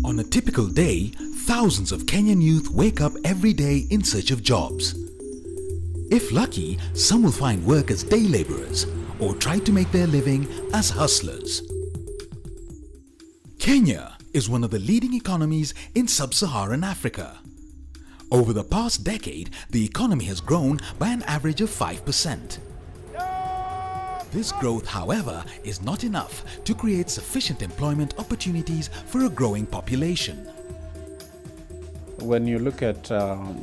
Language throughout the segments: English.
On a typical day, thousands of Kenyan youth wake up every day in search of jobs. If lucky, some will find work as day laborers or try to make their living as hustlers. Kenya is one of the leading economies in sub-Saharan Africa. Over the past decade, the economy has grown by an average of 5%. This growth, however, is not enough to create sufficient employment opportunities for a growing population. When you look at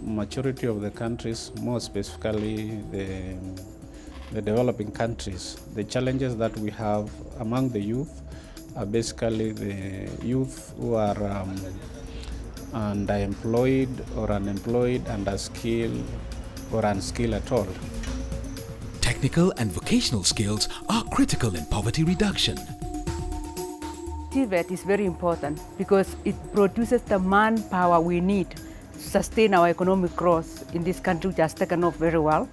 maturity of the countries, more specifically the developing countries, the challenges that we have among the youth are basically the youth who are underemployed or unemployed, underskilled or unskilled at all. Technical and vocational skills are critical in poverty reduction. TVET is very important because it produces the manpower we need to sustain our economic growth in this country, which has taken off very well.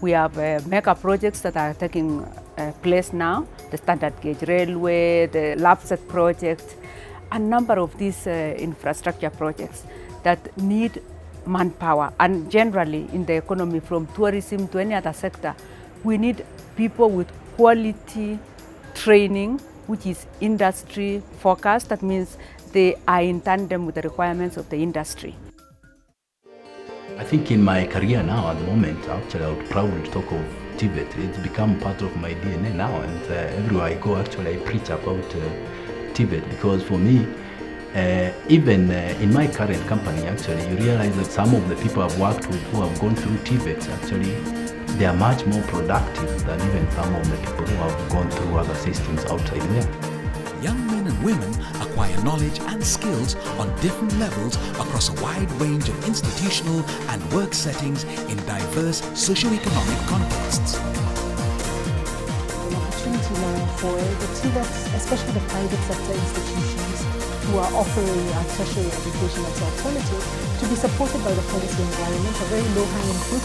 We have mega projects that are taking place now, the standard gauge railway, the LAPSET project, a number of these infrastructure projects that need manpower. And generally in the economy, from tourism to any other sector, we need people with quality training, which is industry focused. That means they are in tandem with the requirements of the industry. I think in my career now at the moment, actually I would proudly talk of TVET. It's become part of my DNA now, and everywhere I go actually I preach about TVET, because for me, even in my current company actually, you realize that some of the people I've worked with who have gone through TVET actually, they are much more productive than even some of the people who have gone through other systems outside there. Young men and women acquire knowledge and skills on different levels across a wide range of institutional and work settings in diverse socio-economic contexts. An opportunity now for the TVETs, especially the private sector institutions who are offering tertiary education as an alternative, to be supported by the policy environment, a very low-hanging fruit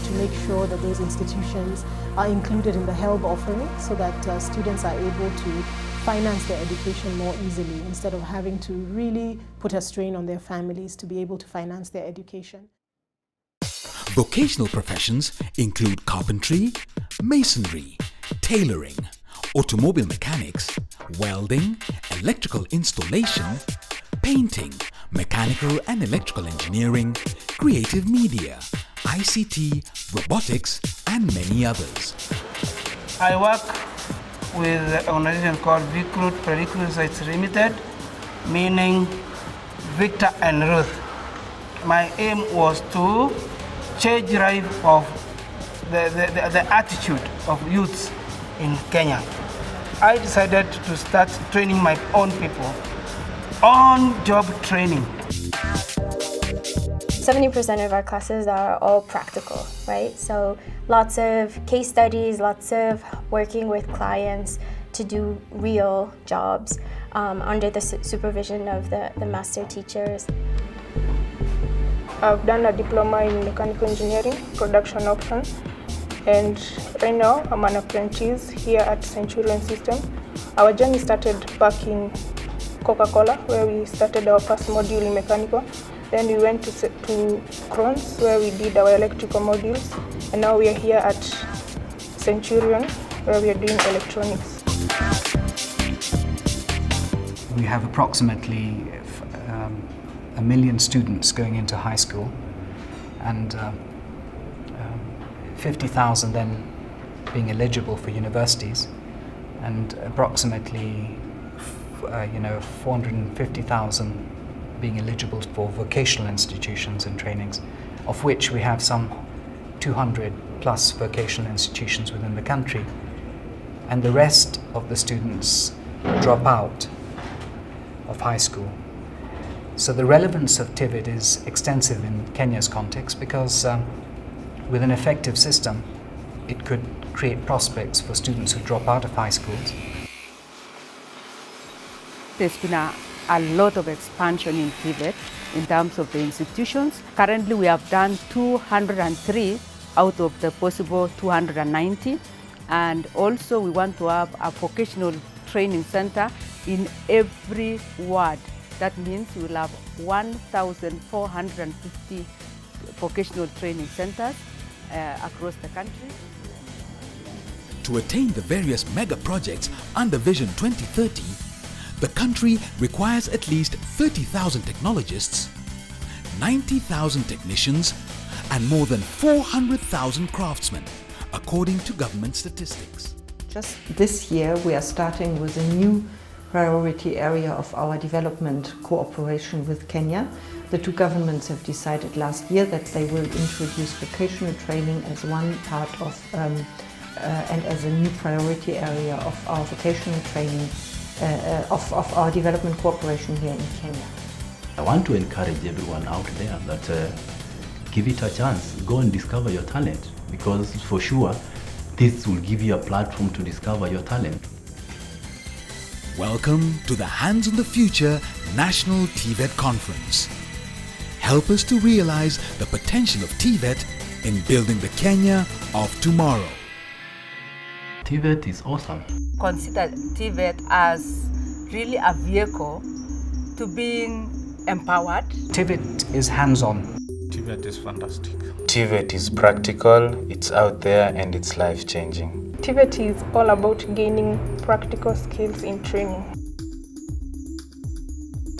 to make sure that those institutions are included in the HELB offering so that students are able to finance their education more easily instead of having to really put a strain on their families to be able to finance their education. Vocational professions include carpentry, masonry, tailoring, automobile mechanics, welding, electrical installation, painting, mechanical and electrical engineering, creative media, ICT, robotics, and many others. I work with an organization called Recruit Prerequisites Limited, meaning Victor and Ruth. My aim was to change the life of the attitude of youths in Kenya. I decided to start training my own people on job training. 70% of our classes are all practical, right? So lots of case studies, lots of working with clients to do real jobs under the supervision of the master teachers. I've done a diploma in mechanical engineering, production options, and right now I'm an apprentice here at Centurion System. Our journey started back in Coca-Cola, where we started our first module in mechanical. Then we went to Krohn's, where we did our electrical modules, and now we are here at Centurion, where we are doing electronics. We have approximately 1 million students going into high school, and 50,000 then being eligible for universities, and approximately 450,000 being eligible for vocational institutions and trainings, of which we have some 200 plus vocational institutions within the country, and the rest of the students drop out of high school. So the relevance of TVET is extensive in Kenya's context because with an effective system, it could create prospects for students who drop out of high schools. There's been a lot of expansion in TVET in terms of the institutions. Currently, we have done 203 out of the possible 290. And also, we want to have a vocational training center in every ward. That means we will have 1,450 vocational training centers across the country. To attain the various mega projects under Vision 2030, the country requires at least 30,000 technologists, 90,000 technicians, and more than 400,000 craftsmen, according to government statistics. Just this year, we are starting with a new priority area of our development cooperation with Kenya. The two governments have decided last year that they will introduce vocational training as one part of and as a new priority area of our vocational training, of our development cooperation here in Kenya. I want to encourage everyone out there that give it a chance, go and discover your talent, because for sure this will give you a platform to discover your talent. Welcome to the Hands on the Future National TVET Conference. Help us to realize the potential of TVET in building the Kenya of tomorrow. TVET is awesome. Consider TVET as really a vehicle to being empowered. TVET is hands-on. TVET is fantastic. TVET is practical, it's out there, and it's life-changing. TVET is all about gaining practical skills in training.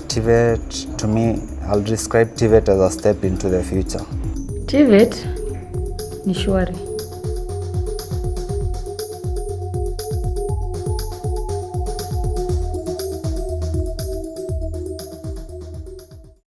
TVET, to me, I'll describe TVET as a step into the future. TVET ni shwari.